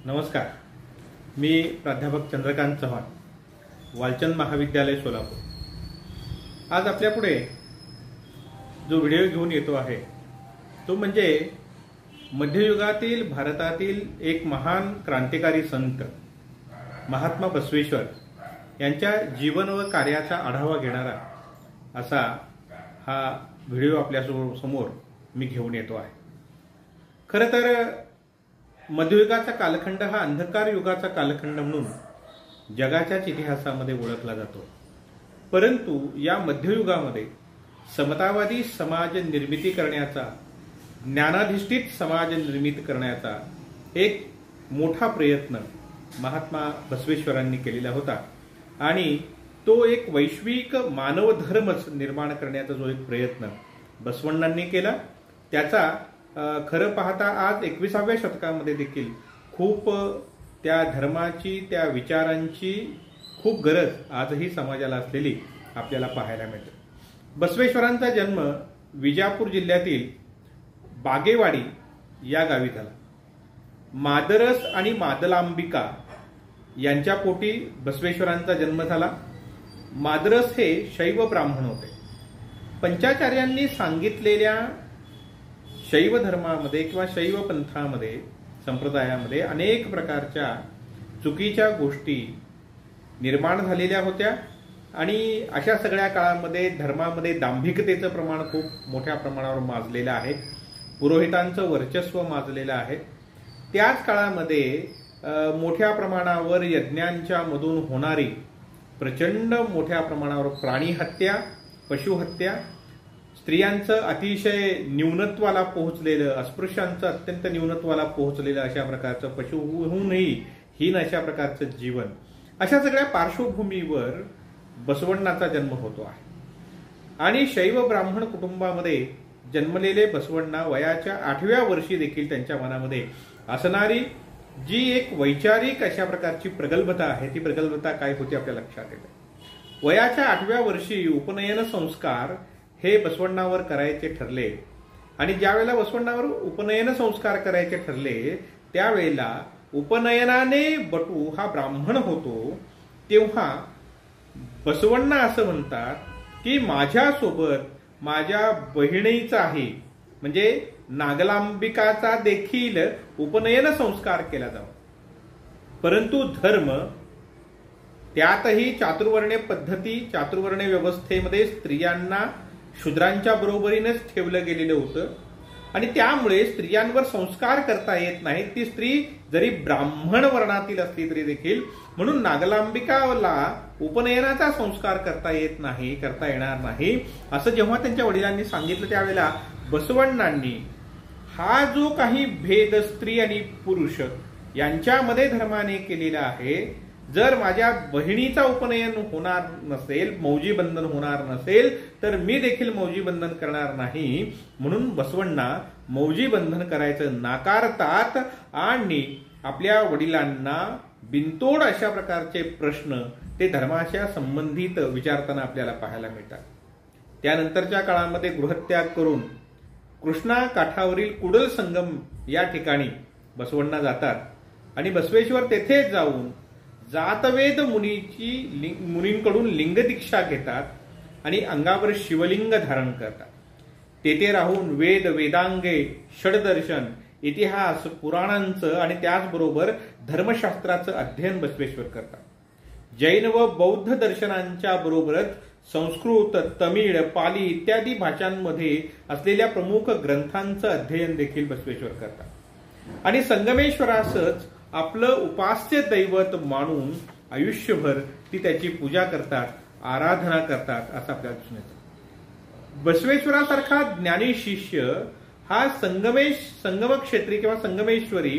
नमस्कार. मी प्राध्यापक चंद्रकांत चव्हाण, वालचंद महाविद्यालय सोलापूर. आज आपल्यापुढे जो व्हिडिओ घेऊन येतो आहे तो म्हणजे मध्ययुगातील भारतातील एक महान क्रांतिकारी संत महात्मा बसवेश्वर यांच्या जीवन व कार्याचा आढावा घेणारा असा हा व्हिडिओ आपल्या समोर मी घेऊन येतो आहे. खरं तर मध्ययुगाचा कालखंड हा अंधकार युगाचा कालखंड म्हणून जगाच्याच इतिहासामध्ये ओळखला जातो. परंतु या मध्ययुगामध्ये समतावादी समाज निर्मिती करण्याचा, ज्ञानाधिष्ठित समाज निर्मिती करण्याचा एक मोठा प्रयत्न महात्मा बसवेश्वरांनी केलेला होता आणि तो एक वैश्विक मानव धर्म निर्माण करण्याचा जो एक प्रयत्न बसवण्णांनी केला त्याचा खरं पाहता आज 21व्या शतकामध्ये देखील खूप त्या धर्माची, त्या विचारांची खूप गरज आजही समाजाला असलेली आपल्याला पाहायला मिळते. बसवेश्वरांचा जन्म विजापूर जिल्ह्यातील बागेवाडी या गावी झाला. मादरस आणि मादलांबिका यांच्या पोटी बसवेश्वरांचा जन्म झाला. मादरस हे शैव ब्राह्मण होते. पंचाचार्यांनी सांगितलेल्या शैव धर्मामध्ये किंवा शैव पंथामध्ये, संप्रदायामध्ये अनेक प्रकारच्या चुकीच्या गोष्टी निर्माण झालेल्या होत्या आणि अशा सगळ्या काळामध्ये धर्मामध्ये दांभिकतेचं प्रमाण खूप मोठ्या प्रमाणावर माजलेलं आहे. पुरोहितांचं वर्चस्व माजलेलं आहे. त्याच काळामध्ये मोठ्या प्रमाणावर यज्ञांच्या मधून होणारी प्रचंड मोठ्या प्रमाणावर प्राणी हत्या, पशुहत्या, स्त्रियांचं अतिशय न्यूनत्वाला पोहोचलेलं, अस्पृश्यांचं अत्यंत न्यूनत्वाला पोहोचलेलं अशा प्रकारचं, पशुहूनही हीन अशा प्रकारचं जीवन, अशा सगळ्या पार्श्वभूमीवर बसवण्णाचा जन्म होतो आहे. आणि शैव ब्राह्मण कुटुंबामध्ये जन्मलेले बसवण्णा वयाच्या 8व्या वर्षी देखील त्यांच्या मनामध्ये असणारी जी एक वैचारिक अशा प्रकारची प्रगल्भता आहे, ती प्रगल्भता काय होती आपल्या लक्षात येते. वयाच्या 8व्या वर्षी उपनयन संस्कार हे बसवण्णावर करायचे ठरले आणि ज्या वेळेला बसवण्णावर उपनयन संस्कार करायचे ठरले त्यावेळेला उपनयनाने बटू हा ब्राह्मण होतो. तेव्हा बसवण्णा असं म्हणतात की माझ्यासोबत माझ्या बहिणीचाही म्हणजे नागलांबिकाचा देखील उपनयन संस्कार केला जावा. परंतु धर्म त्यातही चातुर्वर्ण्य पद्धती, चातुर्वर्ण्य व्यवस्थेमध्ये स्त्रियांना शूद्रांच्या बरोबरीनेच ठेवलं गेलेलं होतं आणि त्यामुळे स्त्रियांवर संस्कार करता येत नाहीत. ती स्त्री जरी ब्राह्मण वर्णातील असली तरी देखील, म्हणून नागलांबिकाला उपनयनाचा संस्कार करता येणार नाही असं जेव्हा त्यांच्या वडिलांनी सांगितलं त्यावेळेला बसवण्णांनी हा जो काही भेद स्त्री आणि पुरुष यांच्यामध्ये धर्माने केलेला आहे, जर माझ्या बहिणीचा उपनयन होणार नसेल, मौजी बंधन होणार नसेल तर मी देखील मौजी बंधन करणार नाही. म्हणून बसवण्णा मौजी बंधन करायचं नाकारतात आणि आपल्या वडिलांना बिनतोड अशा प्रकारचे प्रश्न ते धर्माच्या संबंधित विचारताना आपल्याला पाहायला मिळतात. त्यानंतरच्या काळामध्ये गृहत्याग करून कृष्णा काठावरील कुडल संगम या ठिकाणी बसवण्णा जातात आणि बसवेश्वर तेथे जाऊन जातवेद मुनींकडून लिंग दीक्षा घेतात आणि अंगावर शिवलिंग धारण करतात. तेथे राहून वेद, वेदांगे, षडदर्शन, इतिहास, पुराणांचं आणि त्याचबरोबर धर्मशास्त्राचं अध्ययन बसवेश्वर करतात. जैन व बौद्ध दर्शनांच्या बरोबरच संस्कृत, तमिळ, पाली इत्यादी भाषांमध्ये असलेल्या प्रमुख ग्रंथांचं अध्ययन देखील बसवेश्वर करतात आणि संगमेश्वरासच आपलं उपास्य दैवत मानून आयुष्यभर ती त्याची पूजा करतात, आराधना करतात असं आपल्याला दिसून येतं. बसवेश्वरासारखा ज्ञानी शिष्य हा संगम क्षेत्री किंवा संगमेश्वरी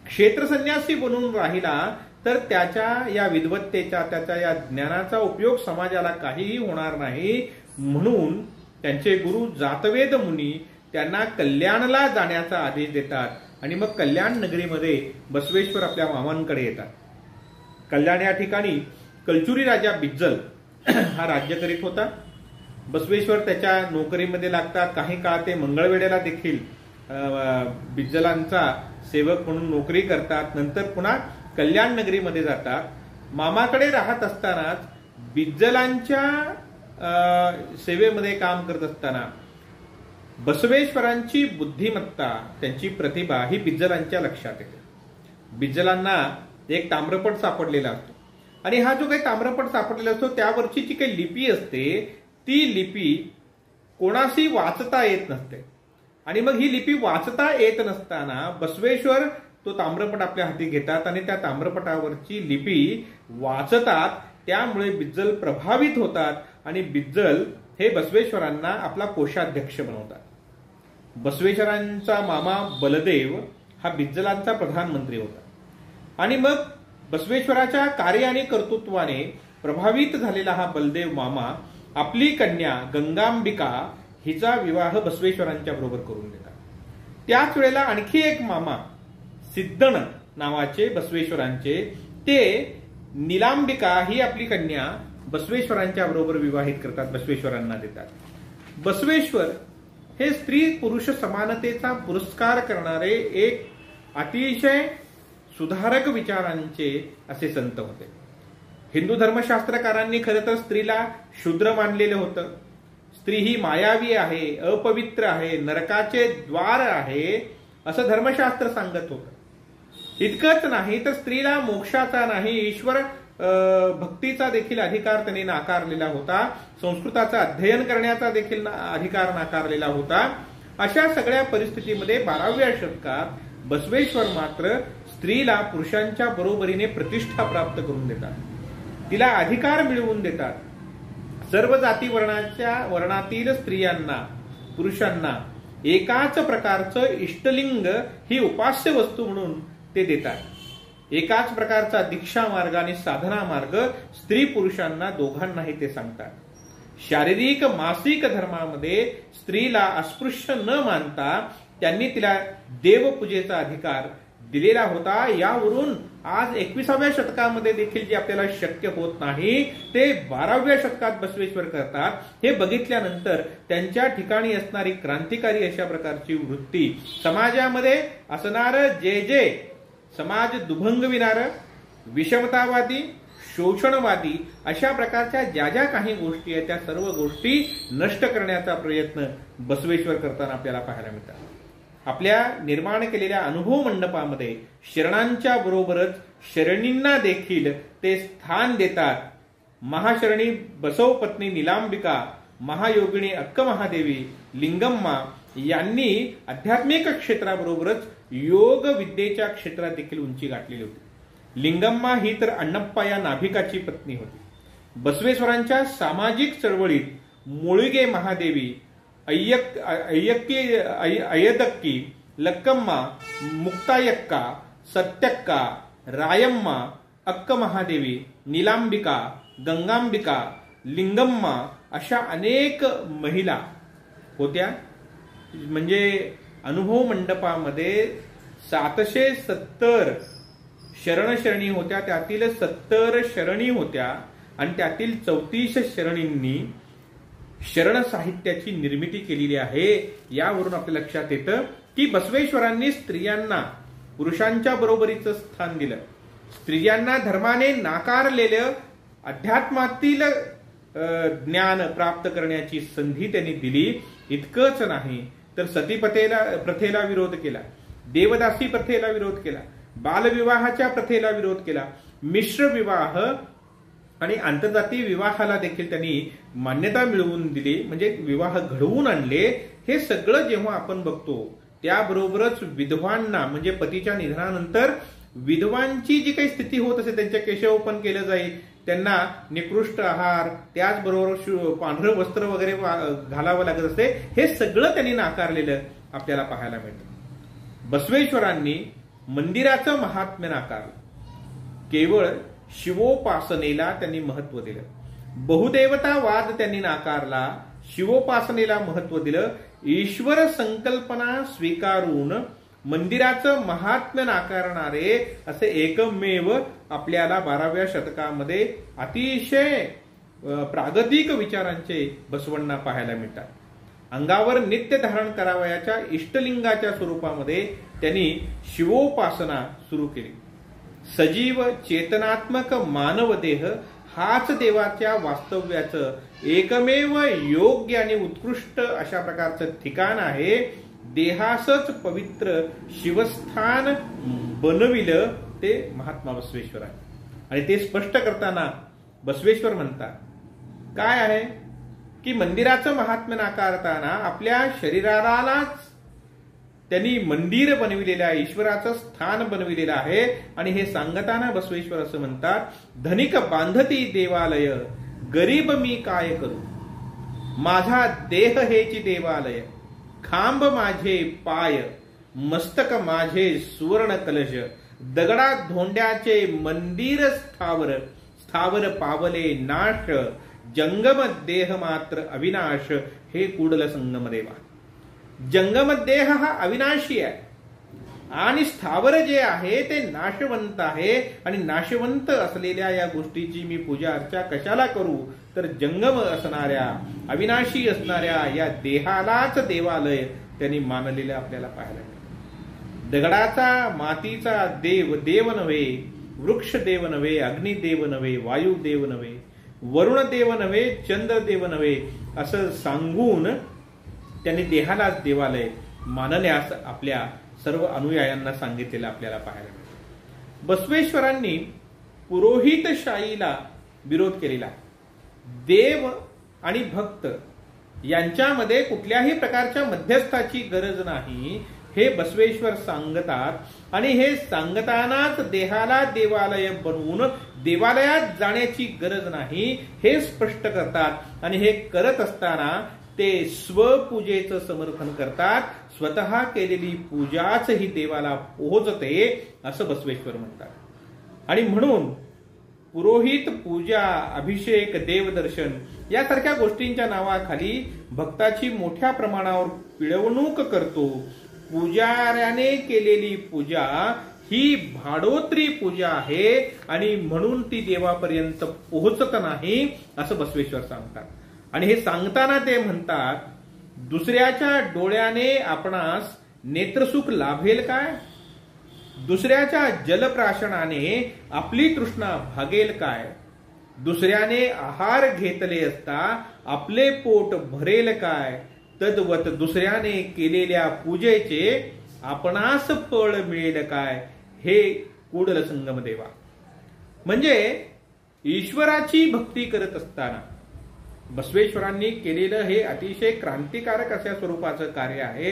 क्षेत्र संन्यासी बनून राहिला तर त्याच्या या विद्वत्तेचा, त्याच्या या ज्ञानाचा उपयोग समाजाला काहीही होणार नाही. म्हणून त्यांचे गुरु जातवेद मुनी त्यांना कल्याणला जाण्याचा आदेश देतात आणि मग कल्याण नगरीमध्ये बसवेश्वर आपल्या मामांकडे येतात. कल्याण या ठिकाणी कलचुरी राजा बिज्जल हा राज्य करीत होता. बसवेश्वर त्याच्या नोकरीमध्ये लागतात. काही काळ ते मंगळवेढ्याला देखील बिज्जलांचा सेवक म्हणून नोकरी करतात. नंतर पुन्हा कल्याण नगरीमध्ये जातात. मामाकडे राहत असतानाच बिज्जलांच्या सेवेमध्ये काम करत असताना बसवेश्वरांची बुद्धिमत्ता, त्यांची प्रतिभा ही बिज्जलांच्या लक्षात येते. बिज्जलांना एक ताम्रपट सापडलेला असतो आणि हा जो काही ताम्रपट सापडलेला असतो त्यावरची जी काही लिपी असते ती लिपी कोणाशी वाचता येत नसते. आणि मग ही लिपी वाचता येत नसताना बसवेश्वर तो ताम्रपट आपल्या हाती घेतात आणि त्या ताम्रपटावरची लिपी वाचतात. त्यामुळे बिज्जल प्रभावित होतात आणि बिज्जल हे बसवेश्वरांना आपला कोषाध्यक्ष बनवतात. बसवेश्वरांचा मामा बलदेव हा बिज्जलांचा प्रधानमंत्री होता आणि मग बसवेश्वराच्या कार्य आणि कर्तृत्वाने प्रभावित झालेला हा बलदेव मामा आपली कन्या गंगांबिका हिचा विवाह बसवेश्वरांच्या बरोबर करून देतात. त्याच वेळेला आणखी एक मामा सिद्धन नावाचे बसवेश्वरांचे, ते निलांबिका ही आपली कन्या बसवेश्वरांच्या बरोबर विवाहित करतात, बसवेश्वरांना देतात. बसवेश्वर हे स्त्री पुरुष समानतेचा पुरस्कार करणारे एक अतिशय सुधारक विचारांचे असे संत होते. हिंदू धर्मशास्त्रकारांनी खरं तर स्त्रीला शूद्र मानलेलं होतं. स्त्री ही मायावी आहे, अपवित्र आहे, नरकाचे द्वार आहे असं धर्मशास्त्र सांगत होतं. इतकंच नाही तर स्त्रीला मोक्षाचा नाही, ईश्वर भक्तीचा देखील अधिकार त्यांनी नाकारलेला होता. संस्कृताचं अध्ययन करण्याचा देखील अधिकार नाकारलेला होता. अशा सगळ्या परिस्थितीमध्ये 12व्या शतकात बसवेश्वर मात्र स्त्रीला पुरुषांच्या बरोबरीने प्रतिष्ठा प्राप्त करून देतात, तिला अधिकार मिळवून देतात. सर्व जाती वर्णातील स्त्रियांना, पुरुषांना एकाच प्रकारचं इष्टलिंग ही उपास्य वस्तू म्हणून ते देतात. एकाच प्रकारचा दीक्षा मार्ग आणि साधना मार्ग स्त्री पुरुषांना दोघांनाही ते सांगतात. शारीरिक मासिक धर्मामध्ये स्त्रीला अस्पृश्य न मानता त्यांनी तिला देवपूजेचा अधिकार दिलेला होता. यावरून आज 21व्या शतकामध्ये देखील जे आपल्याला शक्य होत नाही ते 12व्या शतकात बसवेश्वर करतात. हे बघितल्यानंतर त्यांच्या ठिकाणी असणारी क्रांतिकारी अशा प्रकारची वृत्ती, समाजामध्ये असणारं जे समाज दुभंगविणारं, विषमतावादी, शोषणवादी अशा प्रकारच्या ज्या ज्या काही गोष्टी आहेत त्या सर्व गोष्टी नष्ट करण्याचा प्रयत्न बसवेश्वर करताना आपल्याला पाहायला मिळतात. आपल्या निर्माण केलेल्या अनुभव मंडपामध्ये शरणांच्या बरोबरच शरणींना देखील ते स्थान देतात. महाशरणी बसव पत्नी निलांबिका, महायोगिनी अक्क महादेवी, लिंगम्मा यांनी आध्यात्मिक क्षेत्राबरोबरच योग विद्येच्या क्षेत्रात देखील उंची गाठलेली होती. लिंगम्मा ही तर अण्णप्पा या नाभिकाची पत्नी होती. बसवेश्वरांच्या सामाजिक चळवळीत मुळगे महादेवी, अय्यदक्की, लक्कम्मा, मुक्तायक्का, सत्यक्का, रायम्मा, अक्क महादेवी, निलांबिका, गंगांबिका, लिंगम्मा अशा अनेक महिला होत्या. म्हणजे अनुभव मंडपामध्ये 770 शरणशरणी होत्या, त्यातील 70 शरणी होत्या आणि त्यातील 34 शरणींनी शरण साहित्याची निर्मिती केलेली आहे. यावरून आपल्या लक्षात येतं की बसवेश्वरांनी स्त्रियांना पुरुषांच्या बरोबरीचं स्थान दिलं. स्त्रियांना धर्माने नाकारलेलं अध्यात्मातील ज्ञान प्राप्त करण्याची संधी त्यांनी दिली. इतकंच नाही तर प्रथेला विरोध केला, देवदासी प्रथेला विरोध केला, बालविवाहाच्या प्रथेला विरोध केला, मिश्र विवाह आणि आंतरजातीय विवाहाला देखील त्यांनी मान्यता मिळवून दिली, म्हणजे विवाह घडवून आणले. हे सगळं जेव्हा आपण बघतो त्याबरोबरच विधवांना, म्हणजे पतीच्या निधनानंतर विधवांची जी काही स्थिती होत असे त्यांच्या केशवपन केलं जाईल, त्यांना निकृष्ट आहार, त्याचबरोबर पांढरं वस्त्र वगैरे घालावं लागत असते, हे सगळं त्यांनी नाकारलेलं आपल्याला पाहायला मिळतं. बसवेश्वरांनी मंदिराचं महात्म्य नाकारलं, केवळ शिवोपासनेला त्यांनी महत्व दिलं. बहुदेवतावाद त्यांनी नाकारला, शिवोपासनेला महत्व दिलं. ईश्वर संकल्पना स्वीकारून मंदिराचं महात्म्य नाकारणारे असे एकमेव आपल्याला 12व्या शतकामध्ये अतिशय प्रागतिक विचारांचे बसवण्णा पाहायला मिळतात. अंगावर नित्य धारण करावयाच्या इष्टलिंगाच्या स्वरूपामध्ये त्यांनी शिवोपासना सुरू केली. सजीव चेतनात्मक मानव देह हाच देवाच्या वास्तव्याचं एकमेव योग्य आणि उत्कृष्ट अशा प्रकारचं ठिकाण आहे. देहासच पवित्र शिवस्थान बनविलं ते महात्मा बसवेश्वर आहे. आणि ते स्पष्ट करताना बसवेश्वर म्हणतात काय आहे की मंदिराचं महात्म्य नाकारताना आपल्या शरीरालाच त्यांनी मंदिर बनविलेलं आहे, ईश्वराचं स्थान बनविलेलं आहे. आणि हे सांगताना बसवेश्वर असं म्हणतात, धनिक बांधती देवालय, गरीब मी काय करू, माझा देह हेची देवालय, खांब माझे पाय, मस्तक माझे सुवर्ण कलश, दगडात धोंड्याचे मंदिर स्थावर, स्थावर पावले नाश, जंगम देह मात्र अविनाश, हे कुडल संगम देवा. जंगम देह हा अविनाशी आहे आणि स्थावर जे आहे ते नाशवंत आहे. आणि नाशवंत असलेल्या या गोष्टीची मी पूजा अर्चा कशाला करू, तर जंगम असणाऱ्या अविनाशी असणाऱ्या या देहालाच देवालय त्यांनी मानलेलं आपल्याला पाहायला मिळतं. दगडाचा मातीचा देव देव नव्हे, वृक्ष देव नव्हे, अग्निदेव नव्हे, वायू देव नव्हे, वरुण देव नव्हे, चंद्र देव नव्हे असं सांगून त्यांनी देहालाच देवालय मानण्यास आपल्या सर्व अनुयायांना सांगितलेलं आपल्याला पाहायला मिळतं. बसवेश्वरांनी पुरोहितशाहीला विरोध केलेला. देव आणि भक्त यांच्यामध्ये कुठल्याही प्रकारच्या मध्यस्थाची गरज नाही हे बसवेश्वर सांगतात. आणि हे सांगतानाच देहाला देवालय बनवून देवालयात जाण्याची गरज नाही हे स्पष्ट करतात. आणि हे करत असताना ते स्वपूजेचं समर्थन करतात. स्वतः केलेली पूजाच ही देवाला पोहोचते असं बसवेश्वर म्हणतात. आणि म्हणून पुरोहित पूजा, अभिषेक, देवदर्शन यासारख्या गोष्टींच्या नावाखाली भक्ताची मोठ्या प्रमाणावर पिळवणूक करतो. पुजाऱ्याने केलेली पूजा ही भाडोत्री पूजा आहे आणि म्हणून ती देवापर्यंत पोहोचत नाही असं बसवेश्वर सांगतात. आणि हे सांगताना ते म्हणतात, दुसऱ्याच्या डोळ्याने आपणास नेत्रसुख लाभेल काय, दुसऱ्याच्या जलप्राशनाने आपली तृष्णा भागेल काय, दुसऱ्याने आहार घेतले असता आपले पोट भरेल काय, तद्वत दुसऱ्याने केलेल्या पूजेचे आपणास फळ मिळेल काय, हे कुडल संगम देवा. म्हणजे ईश्वराची भक्ती करत असताना बसवेश्वरांनी केलेलं हे अतिशय क्रांतिकारक अशा स्वरूपाचं कार्य आहे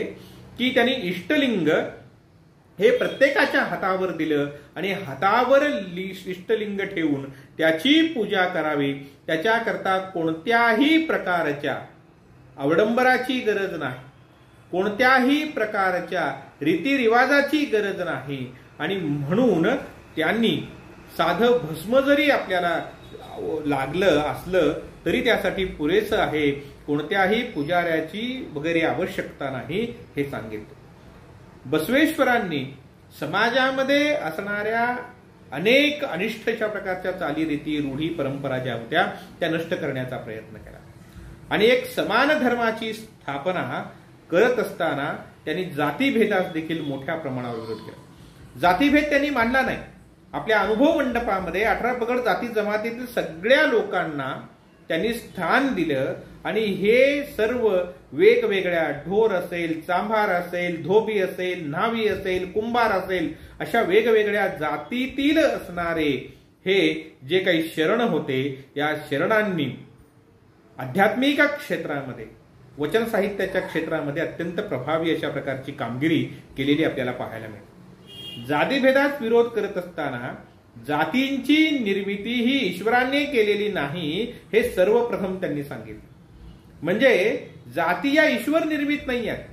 की त्यांनी इष्टलिंग हे प्रत्येकाच्या हातावर दिलं आणि हातावर इष्टलिंग ठेवून त्याची पूजा करावी. त्याच्याकरता कोणत्याही प्रकारच्या अवडंबराची गरज नाही, कोणत्याही प्रकारच्या रीतिरिवाजाची गरज नाही. आणि म्हणून त्यांनी साधं भस्म जरी आपल्याला लागलं असलं तरी त्यासाठी पुरेसं आहे, कोणत्याही पुजाऱ्याची वगैरे आवश्यकता नाही हे सांगितलं. बसवेश्वरांनी समाजामध्ये असणाऱ्या अनेक अनिष्टच्या प्रकारच्या चालीरीती, रूढी, परंपरा ज्या होत्या त्या नष्ट करण्याचा प्रयत्न केला. आणि एक समान धर्माची स्थापना करत असताना त्यांनी जातीभेदास देखील मोठ्या प्रमाणावर विरोध केला. जातीभेद त्यांनी मांडला नाही. आपल्या अनुभव मंडपामध्ये 18 पगड जाती जमातीतील सगळ्या लोकांना त्यांनी स्थान दिलं. आणि हे सर्व वेगवेगळ्या ढोर असेल, चांभार असेल, धोबी असेल, न्हावी असेल, कुंभार असेल, अशा वेगवेगळ्या जातीतील असणारे हे जे काही शरण होते, या शरणांनी आध्यात्मिक क्षेत्रामध्ये, वचन साहित्याच्या क्षेत्रामध्ये अत्यंत प्रभावी अशा प्रकारची कामगिरी केलेली आपल्याला पाहायला मिळते. जातीभेदात विरोध करत असताना जातींची निर्मिती ही ईश्वराने केलेली नाही हे सर्वप्रथम त्यांनी सांगितलं. म्हणजे जाती या ईश्वर निर्मित नाही आहेत.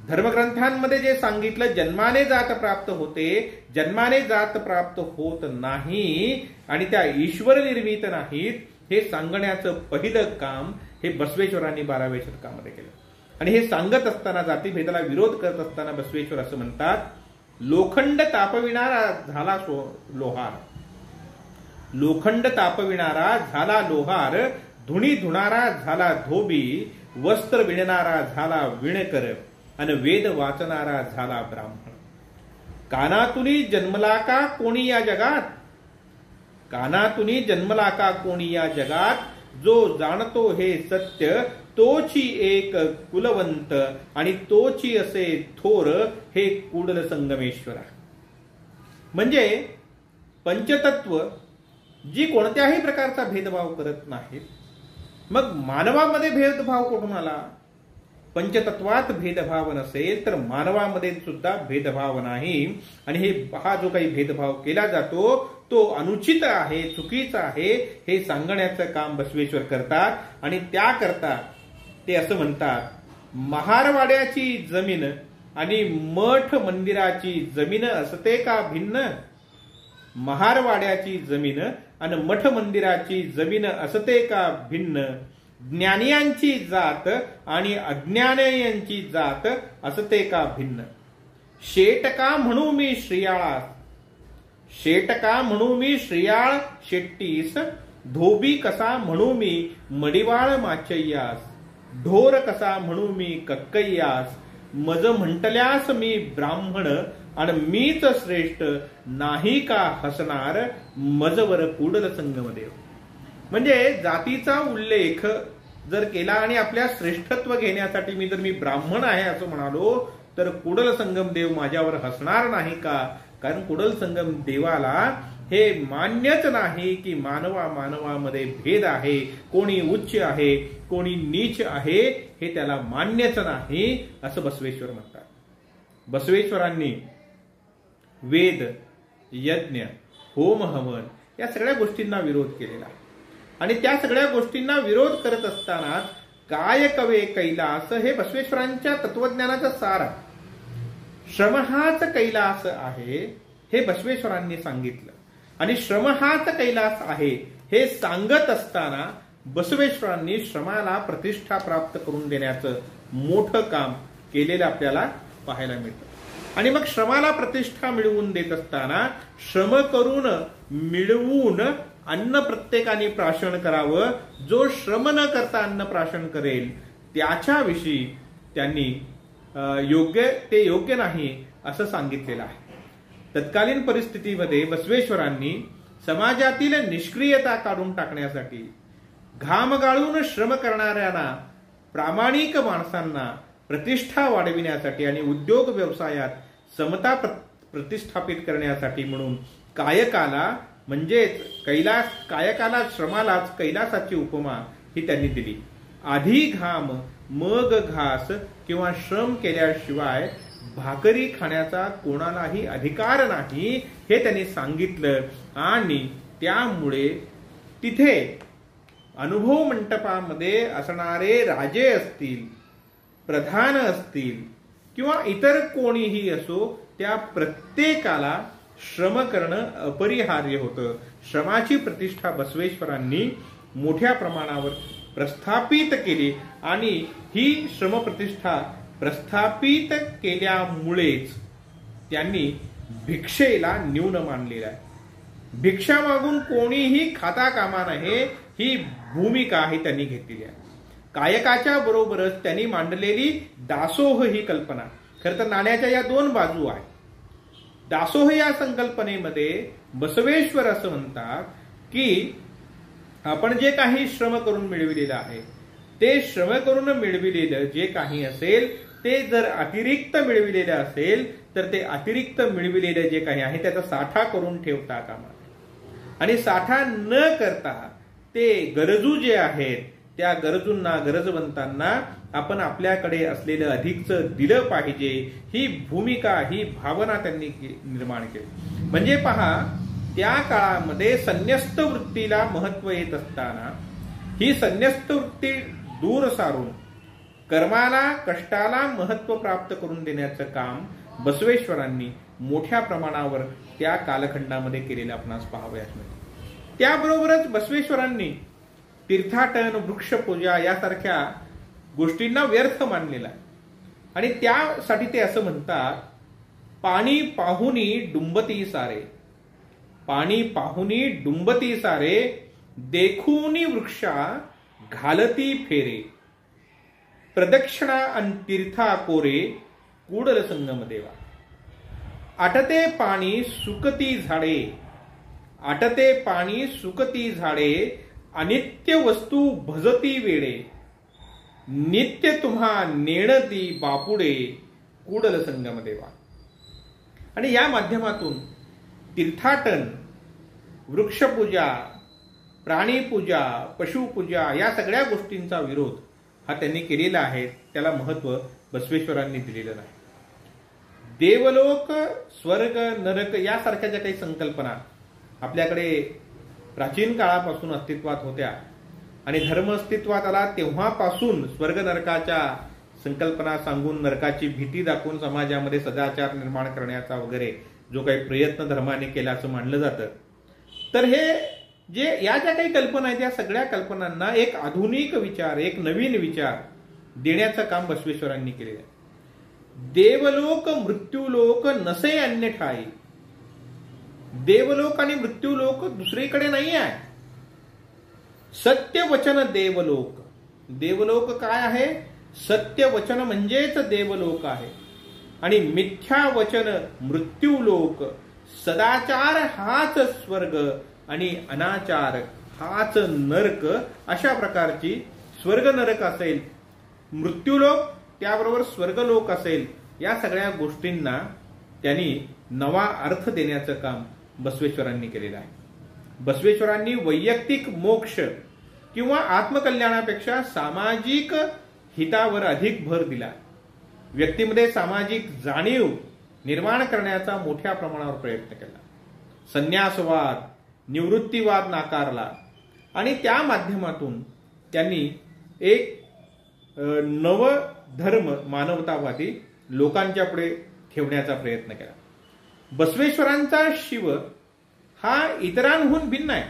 धर्मग्रंथांमध्ये जे सांगितलं, जन्माने जात प्राप्त होते, जन्माने जात प्राप्त होत नाही आणि त्या ईश्वर निर्मित नाहीत, हे सांगण्याचं पहिलं काम हे बसवेश्वरांनी 12व्या शतकामध्ये केलं. आणि हे सांगत असताना, जातीभेदाला विरोध करत असताना बसवेश्वर असं म्हणतात, लोखंड तापविणारा झाला लोहार, लोखंड तापविणारा झाला लोहार, धुणी धुणारा झाला धोबी, वस्त्र विणणारा झाला विणकर, आणि वेद वाचणारा झाला ब्राह्मण. कानातुनी जन्मला का कोणी या जगात, कानातुनी जन्मला का कोणी या जगात, जो जाणतो हे सत्य तोची एक कुलवंत, आणि तोची असे थोर हे कुडल संगमेश्वरा. म्हणजे पंचतत्व जी कोणत्याही प्रकारचा भेदभाव करत नाहीत. मग मानवामध्ये भेदभाव कुठून आला? पंचतत्वात भेदभाव नसेल तर मानवामध्ये सुद्धा भेदभाव नाही. आणि हा जो काही भेदभाव केला जातो तो अनुचित आहे, चुकीचा आहे, हे सांगण्याचं काम बसवेश्वर करतात. आणि त्याकरता ते असं म्हणतात, महारवाड्याची जमीन आणि मठ मंदिराची जमीन असते का भिन्न, महारवाड्याची जमीन आणि मठ मंदिराची जमीन असते का भिन्न, ज्ञानियांची जात आणि अज्ञानियांची जात असते का भिन्न. शेटका म्हणू मी श्रियाळास, शेटका म्हणू मी श्रियाळ शेट्टीस, धोबी कसा म्हणू मी मडिवाळ माचय्यास, ढोर कसा म्हणू मी कक्कय्यास, मज म्हटल्यास मी ब्राह्मण आणि मीच श्रेष्ठ, नाही का हसणार मजवर कुडल संगमदेव. म्हणजे जातीचा उल्लेख जर केला आणि आपल्या श्रेष्ठत्व घेण्यासाठी मी ब्राह्मण आहे असं म्हणालो तर कुडल संगम देव माझ्यावर हसणार नाही का? कारण कुडल संगम देवाला हे मान्यच नाही की मानवामध्ये भेद आहे, कोणी उच्च आहे कोणी नीच आहे, हे त्याला मान्यच नाही असं बसवेश्वर म्हणतात. बसवेश्वरांनी वेद, यज्ञ, होम हवन या सगळ्या गोष्टींना विरोध केलेला. आणि त्या सगळ्या गोष्टींना विरोध करत असताना काय कवे कैलास हे बसवेश्वरांच्या तत्वज्ञानाचा सार आहे. श्रम हाच कैलास आहे हे बसवेश्वरांनी सांगितलं. आणि श्रम हाच कैलास आहे हे सांगत असताना बसवेश्वरांनी श्रमाला प्रतिष्ठा प्राप्त करून देण्याचं मोठं काम केलेलं आपल्याला पाहायला मिळतं. आणि मग श्रमाला प्रतिष्ठा मिळवून देत असताना श्रम करून मिळवून अन्न प्रत्येकाने प्राशन करावं. जो श्रम न करता अन्न प्राशन करेल त्याच्याविषयी त्यांनी योग्य नाही असं सांगितलेलं आहे. तत्कालीन परिस्थितीमध्ये बसवेश्वरांनी समाजातील निष्क्रियता काढून टाकण्यासाठी, घाम गाळून श्रम करणाऱ्यांना, प्रामाणिक माणसांना प्रतिष्ठा वाढविण्यासाठी आणि उद्योग व्यवसायात समता प्रतिष्ठापित करण्यासाठी म्हणून कायकाला म्हणजेच कायकाला श्रमालाच कैलासाची उपमा ही त्यांनी दिली. आधी घाम मग घास किंवा श्रम केल्याशिवाय भाकरी खाण्याचा कोणालाही अधिकार नाही हे त्यांनी सांगितलं. आणि त्यामुळे तिथे अनुभव मंडपामध्ये असणारे राजे असतील, प्रधान असतील किंवा इतर कोणीही असो, त्या प्रत्येकाला श्रम करणं अपरिहार्य होतं. श्रमाची प्रतिष्ठा बसवेश्वरांनी मोठ्या प्रमाणावर प्रस्थापित केली. आणि ही श्रम प्रतिष्ठा प्रस्थापित केल्यामुळेच त्यांनी भिक्षेला न्यून मानलेला आहे. भिक्षा मागून कोणीही खाता कामा नये ही भूमिका ही त्यांनी घेतलेली आहे. कायकाच्या बरोबरच त्यांनी मांडलेली दासोह ही कल्पना, खरं तर नाण्याच्या या दोन बाजू आहेत. दासोह या संकल्पनेमध्ये बसवेश्वर असं म्हणतात की आपण जे काही श्रम करून मिळविलेलं आहे ते श्रम करून मिळविलेलं जे काही असेल ते जर अतिरिक्त मिळविलेलं असेल तर ते अतिरिक्त मिळविलेलं जे काही आहे त्याचा साठा करून ठेवता कामा नये. आणि साठा न करता ते गरजू जे आहेत त्या गरजूंना, गरजवंतांना आपण आपल्याकडे असलेलं अधिकचं दिलं पाहिजे, ही भूमिका, ही भावना त्यांनी निर्माण केली. म्हणजे पहा, त्या काळामध्ये संन्यस्त वृत्तीला महत्व येत असताना ही संन्यस्त वृत्ती दूर सारून कर्माला, कष्टाला महत्व प्राप्त करून देण्याचं काम बसवेश्वरांनी मोठ्या प्रमाणावर त्या कालखंडामध्ये केलेलं आपणास पाहावयास मिळते. त्याबरोबरच बसवेश्वरांनी तीर्थाटन, वृक्षपूजा यासारख्या गोष्टींना व्यर्थ मानलेला आहे. आणि त्यासाठी ते असं म्हणतात, पाणी पाहुनी डुंबती सारे, पाणी पाहुनी डुंबती सारे, देखूनी वृक्षा घालती फेरे, प्रदक्षिणा अन तीर्था कोरे, कूडल संगम देवा. आटते पाणी सुकती झाडे, आटते पाणी सुकती झाडे, अनित्य वस्तू भजती वेडे, नित्य तुम्हा नेणती बापुडे, कूडल संगम देवा. आणि या माध्यमातून तीर्थाटन, वृक्षपूजा, प्राणीपूजा, पशुपूजा या सगळ्या गोष्टींचा विरोध हा त्यांनी केलेला आहे. त्याला महत्व बसवेश्वरांनी दिलेलं नाही. देवलोक, स्वर्ग, नरक यासारख्या ज्या काही संकल्पना आपल्याकडे प्राचीन काळापासून अस्तित्वात होत्या आणि धर्म अस्तित्वात आला तेव्हापासून स्वर्ग नरकाच्या संकल्पना सांगून, नरकाची भीती दाखवून समाजामध्ये सदाचार निर्माण करण्याचा वगैरे जो काही प्रयत्न धर्माने केला असं मानलं जातं. तर हे या ज्या काही कल्पना आहेत या सगळ्या कल्पनांना एक आधुनिक विचार, एक नवीन विचार देण्याचं काम बसवेश्वरांनी केलेलं आहे. देवलोक मृत्यूलोक नसे अन्य ठाई. देवलोक आणि मृत्यूलोक दुसरीकडे नाही आहे. सत्यवचन देवलोक. देवलोक काय आहे? सत्यवचन म्हणजेच देवलोक आहे. आणि मिथ्या वचन मृत्यूलोक. सदाचार हाच स्वर्ग आणि अनाचार हाच नरक. अशा प्रकारची स्वर्ग नरक असेल, मृत्यूलोक त्याबरोबर स्वर्गलोक असेल, या सगळ्या गोष्टींना त्यांनी नवा अर्थ देण्याचं काम बसवेश्वरांनी केलेलं आहे. बसवेश्वरांनी वैयक्तिक मोक्ष किंवा आत्मकल्याणापेक्षा सामाजिक हितावर अधिक भर दिला. व्यक्तीमध्ये सामाजिक जाणीव निर्माण करण्याचा मोठ्या प्रमाणावर प्रयत्न केला. संन्यासवाद, निवृत्तीवाद नाकारला आणि त्या माध्यमातून त्यांनी एक नव धर्म मानवतावादी लोकांच्या पुढे ठेवण्याचा प्रयत्न केला. बसवेश्वरांचा शिव हा इतरांहून भिन्न आहे.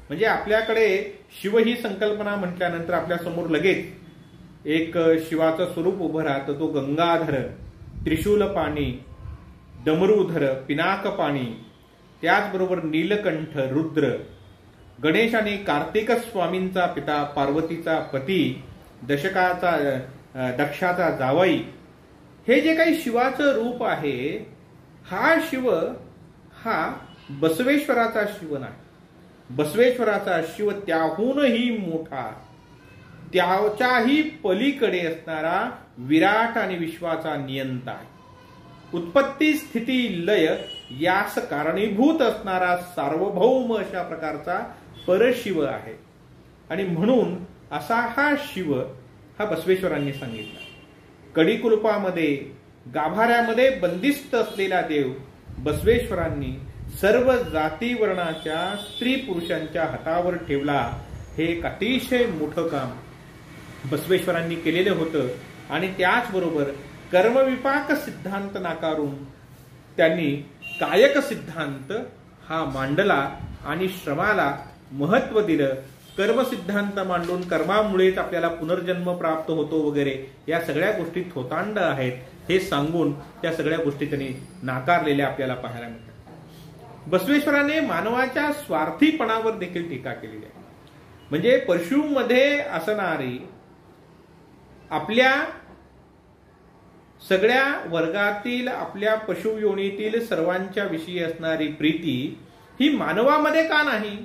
म्हणजे आपल्याकडे शिव ही संकल्पना म्हटल्यानंतर आपल्या समोर लगेच एक शिवाचं स्वरूप उभं राहतं. तो गंगाधर, त्रिशूल पाणी, डमरूधर, पिनाक पाणी, त्याचबरोबर नीलकंठ, रुद्र, गणेश आणि कार्तिक स्वामींचा पिता, पार्वतीचा पती, दक्षाचा जावई, हे जे काही शिवाचं रूप आहे, हा शिव हा बसवेश्वराचा शिव नाही. बसवेश्वराचा शिव त्याहूनही मोठा, त्याच्याही पलीकडे असणारा विराट आणि विश्वाचा नियंता आहे. उत्पत्ती, स्थिती, लय यास कारणीभूत असणारा सार्वभौम अशा प्रकारचा परशिव आहे. आणि म्हणून असा हा शिव हा बसवेश्वरांनी सांगितला. कडिकुलपामध्ये, गाभाऱ्यामध्ये बंदिस्त असलेला देव बसवेश्वरांनी सर्व जाती वर्णाच्या स्त्री पुरुषांच्या हातावर ठेवला. हे एक अतिशय मोठं काम बसवेश्वरांनी केलेलं होतं. आणि त्याचबरोबर कर्मविपाक सिद्धांत नाकारून त्यांनी कायक सिद्धांत हा मांडला आणि श्रमाला महत्व दिलं. कर्म सिद्धांत मांडून कर्मामुळेच आपल्याला पुनर्जन्म प्राप्त होतो वगैरे या सगळ्या गोष्टी थोतांड आहेत हे सांगून त्या सगळ्या गोष्टी त्यांनी नाकारलेल्या आपल्याला पाहायला मिळतात. बसवेश्वराने मानवाच्या स्वार्थीपणावर देखील टीका केलेली आहे. म्हणजे पशुमध्ये असणारी आपल्या सगळ्या वर्गातील, आपल्या पशुयोनीतील सर्वांच्या विषयी असणारी प्रीती ही मानवामध्ये का नाही?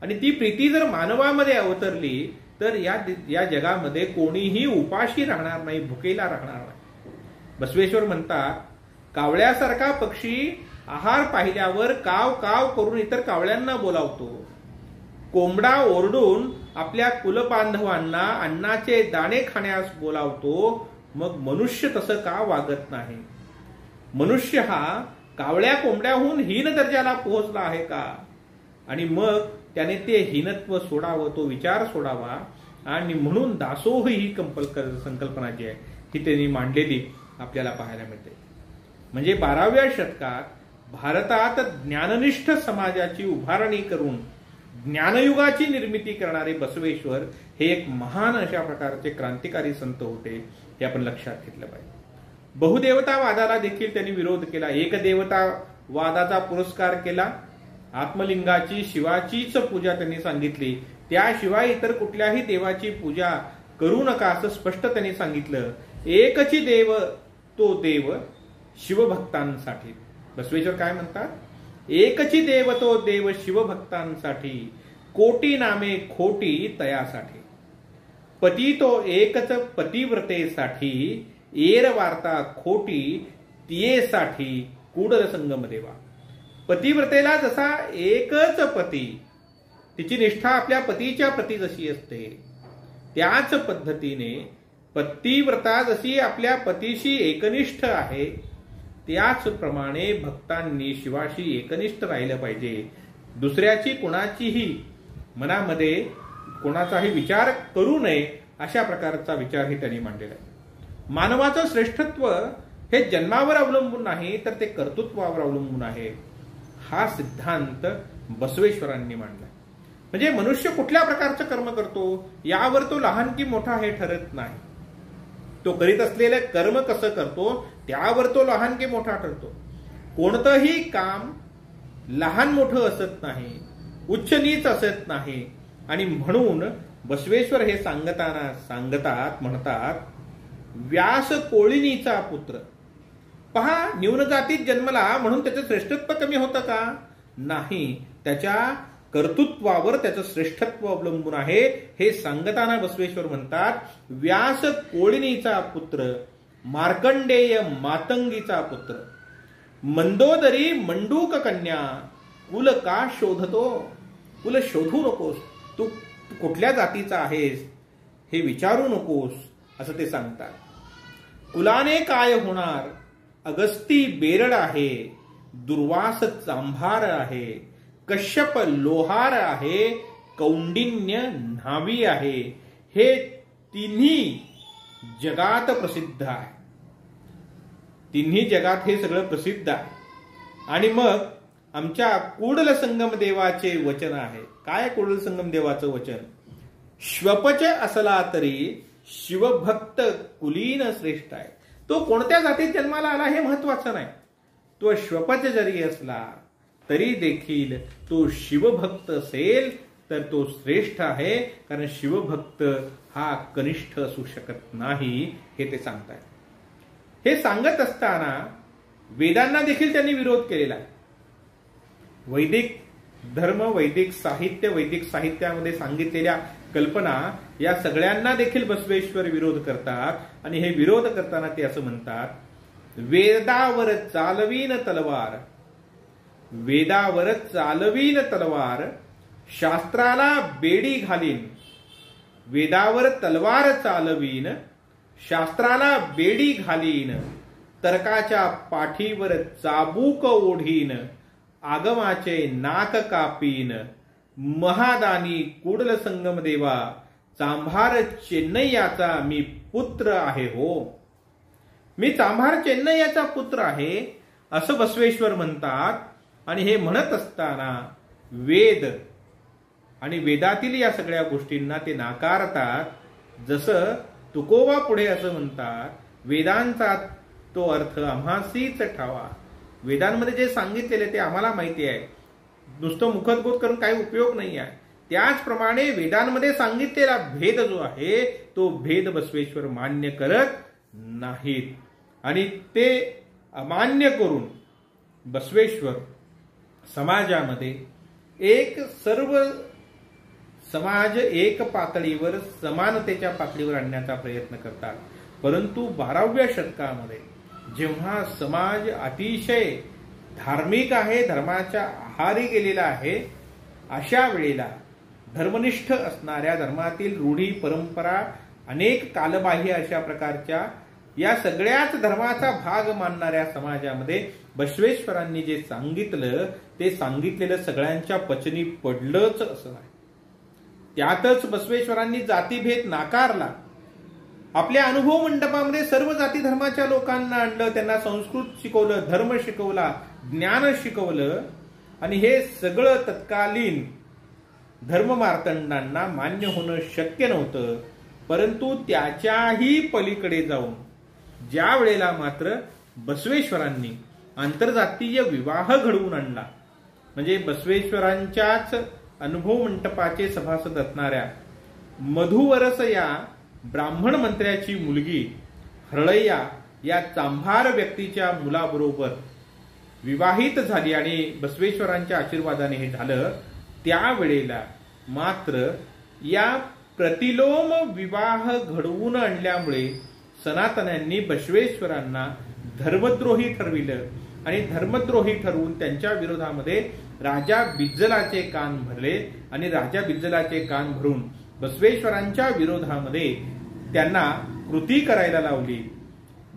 आणि ती प्रीती जर मानवामध्ये अवतरली तर या जगामध्ये कोणीही उपाशी राहणार नाही, भुकेला राहणार नाही. बसवेश्वर म्हणतात, कावळ्यासारखा पक्षी आहार पाहिल्यावर काव काव करून इतर कावळ्यांना बोलावतो. कोंबडा ओरडून आपल्या कुलबांधवांना अन्नाचे दाणे खाण्यास बोलावतो. मग मनुष्य तसं का वागत नाही? मनुष्य हा कावळ्या कोंबड्याहून हीन दर्जाला पोहोचला आहे का? आणि मग त्याने ते हीनत्व सोडावं, तो विचार सोडावा. आणि म्हणून दासोह ही संकल्पना जी आहे ती त्यांनी मांडलेली आपल्याला पाहायला मिळते. म्हणजे 12व्या शतकात भारतात ज्ञाननिष्ठ समाजाची उभारणी करून ज्ञानयुगाची निर्मिती करणारे बसवेश्वर हे एक महान अशा प्रकारचे क्रांतिकारी संत होते, हे आपण लक्षात घेतलं पाहिजे. बहुदेवतावादाला देखील त्यांनी विरोध केला. एकदेवतावादाचा पुरस्कार केला. आत्मलिंगाची, शिवाचीच पूजा त्यांनी सांगितली. त्याशिवाय इतर कुठल्याही देवाची पूजा करू नका असं स्पष्ट त्यांनी सांगितलं. एकची देव तो देव शिवभक्तांसाठी. बसवेश्वर काय म्हणतात? एकची देव तो देव शिवभक्तांसाठी, कोटी नामे खोटी तयासाठी. पती तो एकच पतिव्रतेसाठी, एर वार्ता खोटी तियेसाठी कुडल संगम देवा. पतिव्रतेला जसा एकच पती, तिची निष्ठा आपल्या पतीच्या प्रती जशी असते, त्याच पद्धतीने पतिव्रता जशी आपल्या पतीशी एकनिष्ठ आहे, त्याचप्रमाणे भक्तांनी शिवाशी एकनिष्ठ राहिलं पाहिजे. दुसऱ्याची कोणाचीही मनामध्ये कोणाचाही विचार करू नये अशा प्रकारचा विचारही त्यांनी मांडलेला आहे. मानवाचं श्रेष्ठत्व हे जन्मावर अवलंबून नाही, तर ते कर्तृत्वावर अवलंबून आहे. हा सिद्धांत बसवेश्वरांनी मांडला. म्हणजे मनुष्य कुठल्या प्रकारचं कर्म करतो यावर तो लहान की मोठा हे ठरत नाही. तो करीत असलेलं कर्म कसं करतो त्यावर तो लहान की मोठा ठरतो. कोणतंही काम लहान मोठं असत नाही, उच्च नीच असत नाही. आणि म्हणून बसवेश्वर हे म्हणतात, व्यास कोळिनीचा पुत्र. पहा, न्यून जातीत जन्मला म्हणून त्याचं श्रेष्ठत्व कमी होतं का? नाही, त्याच्या कर्तृत्वावर त्याचं श्रेष्ठत्व अवलंबून आहे. हे सांगताना बसवेश्वर म्हणतात, व्यास कोळिनीचा पुत्र, मार्कंडेय मातंगीचा पुत्र, मंदोदरी मंडूक कन्या, कुल का शोधतो? कुल शोधू नकोस, तू कुठल्या जातीचा आहेस हे विचारू नकोस असं ते सांगतात. कुलाने काय होणार? अगस्ती बेरड आहे, दुर्वास चांभार आहे, कश्यप लोहार आहे, कौंडिन्य न्हावी आहे. हे तिन्ही जगात प्रसिद्ध आहे. तिन्ही जगात हे सगळं प्रसिद्ध आहे. आणि मग आमच्या कुडल संगम देवाचे वचन आहे. काय कुडल संगम देवाचं वचन? श्वपच असला तरी शिवभक्त कुलीन श्रेष्ठ आहे. तो कोणत्या जातीत जन्माला आला हे महत्वाचं नाही. तो श्वपच जरी असला तरी देखील तो शिवभक्त असेल तर तो श्रेष्ठ आहे. कारण शिवभक्त हा कनिष्ठ असू शकत नाही हे ते सांगतात. हे सांगत असताना वेदांना देखील त्यांनी विरोध केलेला आहे. वैदिक धर्म, वैदिक साहित्य, वैदिक साहित्यामध्ये सांगितलेल्या कल्पना या सगळ्यांना देखील बसवेश्वर विरोध करतात. आणि हे विरोध करताना ते असं म्हणतात, वेदावर चालवीन तलवार, वेदावर चालवीन तलवार, शास्त्राला बेडी घालीन. वेदावर तलवार चालवीन, शास्त्राला बेडी घालीन, तर्काच्या पाठीवर चाबूक ओढीन, आगमाचे नाक कापीन, महादानी कुडल संगम देवा, चांभार चेन्नैयाचा मी पुत्र आहे हो. मी चांभार चेन्नैयाचा पुत्र आहे असं बसवेश्वर म्हणतात. आणि हे म्हणत असताना वेद आणि वेदातील या सगळ्या गोष्टींना ते नाकारतात. जसं तुकोबा पुढे असं म्हणतात, वेदांचा तो अर्थ आम्हासीच ठावा. वेदांमध्ये जे सांगितलेले ते आम्हाला माहिती आहे, नुसतं मुखदबोध करून काही उपयोग नाही आहे. त्याचप्रमाणे वेदांमध्ये सांगितलेला भेद जो आहे तो भेद बसवेश्वर मान्य करत नाहीत. आणि ते अमान्य करून बसवेश्वर समाजामध्ये सर्व समाज एक पातळीवर समानतेच्या पातळीवर आणण्याचा प्रयत्न करतात. परंतु 12व्या शतकामध्ये जेव्हा समाज अतिशय धार्मिक आहे, धर्माच्या आहारी गेलेला आहे, अशा वेळेला धर्मनिष्ठ असणाऱ्या, धर्मातील रूढी परंपरा अनेक कालबाह्य अशा प्रकारच्या या सगळ्याच धर्माचा भाग मानणाऱ्या समाजामध्ये बसवेश्वरांनी जे सांगितलं ते सांगितलेलं सगळ्यांच्या पचनी पडलंच असं नाही. त्यातच बसवेश्वरांनी जातीभेद नाकारला. आपल्या अनुभव मंडपामध्ये सर्व जाती धर्माच्या लोकांना आणलं, त्यांना संस्कृत शिकवलं, धर्म शिकवला, ज्ञान शिकवलं. आणि हे सगळं तत्कालीन धर्ममार्तंडांना मान्य होणं शक्य नव्हतं. परंतु त्याच्याही पलीकडे जाऊन ज्या वेळेला मात्र बसवेश्वरांनी आंतरजातीय विवाह घडवून आणला, म्हणजे बसवेश्वरांच्याच अनुभव मंटपाचे सभासद असणाऱ्या मधुवरस या ब्राह्मण मंत्र्याची मुलगी हरळय्या या चांभार व्यक्तीच्या मुलाबरोबर विवाहित झाली आणि बसवेश्वरांच्या आशीर्वादाने हे झालं। त्यावेळेला मात्र या प्रतिलोम विवाह घडवून आणल्यामुळे सनातन्यांनी बसवेश्वरांना धर्मद्रोही ठरविलं आणि धर्मद्रोही ठरवून त्यांच्या विरोधामध्ये राजा बिज्जलाचे कान भरले आणि राजा बिज्जलाचे कान भरून बसवेश्वरांच्या विरोधामध्ये त्यांना कृती करायला लावली।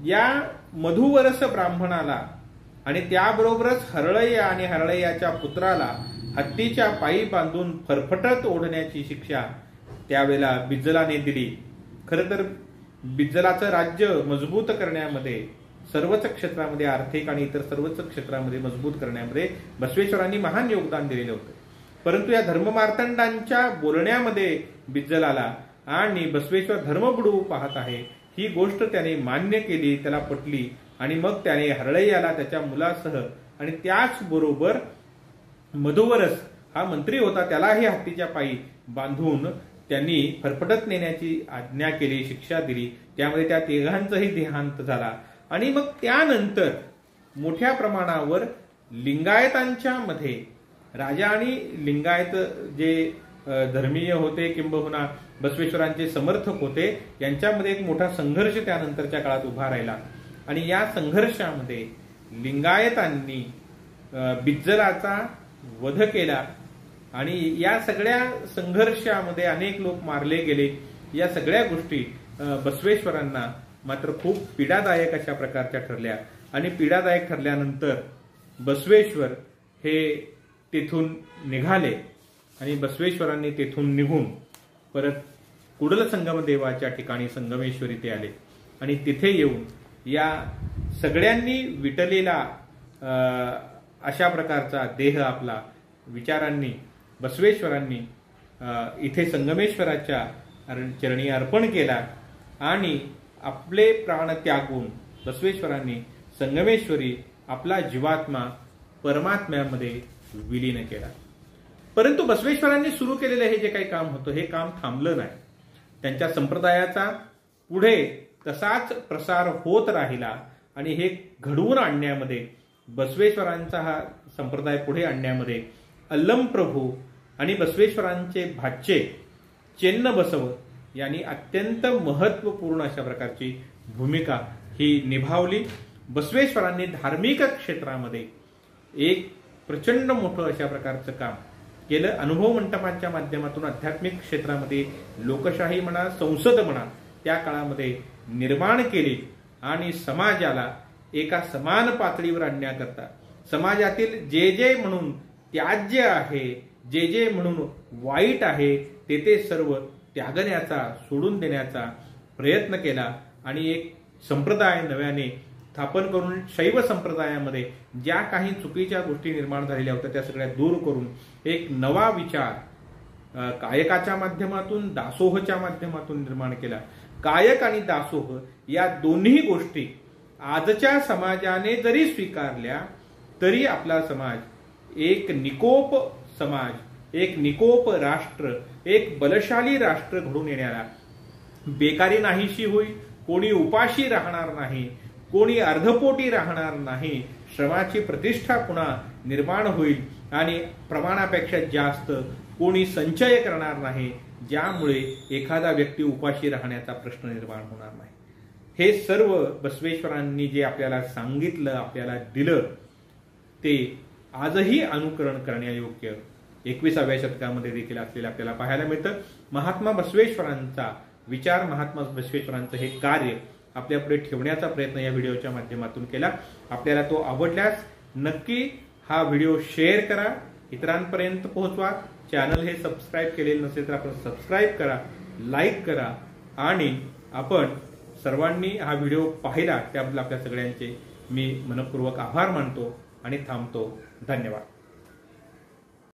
या मधुवरस ब्राह्मणाला आणि त्याबरोबरच हरळय्या आणि हरळय्याच्या पुत्राला हत्तीच्या पायी बांधून फरफटत ओढण्याची शिक्षा त्यावेळेला बिज्जलाने दिली। खरं तर बिज्जलाचं राज्य मजबूत करण्यामध्ये सर्वच क्षेत्रामध्ये आर्थिक आणि इतर सर्वच क्षेत्रामध्ये मजबूत करण्यामध्ये बसवेश्वरांनी महान योगदान दिलेलं होतं। परंतु या धर्ममार्तंडांच्या बोलण्यामध्ये बिज्जलाला आणि बसवेश्वर धर्म बुडवू पाहत आहे ही गोष्ट त्याने मान्य केली, त्याला पटली आणि मग त्याने हरळय्याला त्याच्या मुलासह आणि त्याचबरोबर मधुवरस हा मंत्री होता त्यालाही हत्तीच्या पायी बांधून त्यांनी फरफटत नेण्याची आज्ञा केली, शिक्षा दिली। त्यामुळे त्या तिघांचाही देहांत झाला आणि मग त्यानंतर मोठ्या प्रमाणावर लिंगायतांच्या मध्ये राजा आणि लिंगायत जे धर्मीय होते किंबहुना बसवेश्वरांचे समर्थक होते यांच्यामध्ये एक मोठा संघर्ष त्यानंतरच्या काळात उभा राहिला आणि या संघर्षामध्ये लिंगायतांनी बिज्जलाचा वध केला आणि या सगळ्या संघर्षामध्ये अनेक लोक मारले गेले। या सगळ्या गोष्टी बसवेश्वरांना मात्र खूप पीडादायक अशा प्रकारच्या ठरल्या आणि पीडादायक ठरल्यानंतर बसवेश्वर हे तेथून निघाले आणि बसवेश्वरांनी तेथून निघून परत कुडल संगम देवाच्या ठिकाणी संगमेश्वरी ते आले आणि तिथे येऊन या सगळ्यांनी विटलेला अशा प्रकारचा देह आपला विचारांनी बसवेश्वरांनी इथे संगमेश्वराच्या चरणी अर्पण केला आणि आपले प्राण त्यागून बसवेश्वरांनी संगमेश्वरी आपला जीवात्मा परमात्म्यामध्ये विलीन केला। परंतु बसवेश्वरांनी सुरू केलेलं हे जे काही काम होतं हे काम थांबलं नाही। त्यांच्या संप्रदायाचा पुढे तसाच प्रसार होत राहिला आणि हे घडवून आणण्यामध्ये बसवेश्वरांचा हा संप्रदाय पुढे आणण्यामध्ये अल्लम प्रभू आणि बसवेश्वरांचे भाचे चेन्नबसव यांनी अत्यंत महत्वपूर्ण अशा प्रकारची भूमिका ही निभावली। बसवेश्वरांनी धार्मिक क्षेत्रामध्ये एक प्रचंड मोठं अशा प्रकारचं काम केलं। अनुभव मंटपांच्या माध्यमातून आध्यात्मिक क्षेत्रामध्ये लोकशाही म्हणा संसद म्हणा त्या काळामध्ये निर्माण केली आणि समाजाला एका समान पातळीवर आणण्याकरता समाजातील जे जे म्हणून त्याज्य आहे, जे जे म्हणून वाईट आहे ते ते सर्व त्यागण्याचा सोडून देण्याचा प्रयत्न केला आणि एक संप्रदाय नव्याने स्थापन करून शैव संप्रदायामध्ये ज्या काही चुकीच्या गोष्टी निर्माण झालेल्या होत्या त्या सगळ्या दूर करून एक नवा विचार कायकाच्या माध्यमातून दासोहच्या माध्यमातून निर्माण केला। कायक आणि दासोह या दोन्ही गोष्टी आजच्या समाजाने जरी स्वीकारल्या तरी आपला समाज एक निकोप समाज, एक निकोप राष्ट्र, एक बलशाली राष्ट्र घडून येण्याला बेकारी नाहीशी होईल, कोणी उपाशी राहणार नाही, कोणी अर्धपोटी राहणार नाही, श्रमाची प्रतिष्ठा पुन्हा निर्माण होईल आणि प्रमाणापेक्षा जास्त कोणी संचय करणार नाही, ज्यामुळे एखादा व्यक्ती उपाशी राहण्याचा प्रश्न निर्माण होणार नाही। हे सर्व बसवेश्वरांनी जे आपल्याला सांगितलं, आपल्याला दिलं ते आजही अनुकरण करण्यायोग्य 21व्या शतकामध्ये देखील असलेलं आपल्याला पाहायला मिळतं। महात्मा बसवेश्वरांचा विचार, महात्मा बसवेश्वरांचं हे कार्य आपल्या पुढे ठेवण्याचा प्रयत्न या व्हिडिओच्या माध्यमातून केला। आपल्याला तो आवडल्यास नक्की हा व्हिडिओ शेअर करा, इतरांपर्यंत पोहोचवा। चॅनल हे सबस्क्राईब केलेलं नसेल तर आपण सबस्क्राईब करा, लाईक करा आणि आपण सर्वांनी हा व्हिडिओ पाहिला त्याबद्दल आपल्या सगळ्यांचे मी मनपूर्वक आभार मानतो आणि थांबतो। धन्यवाद।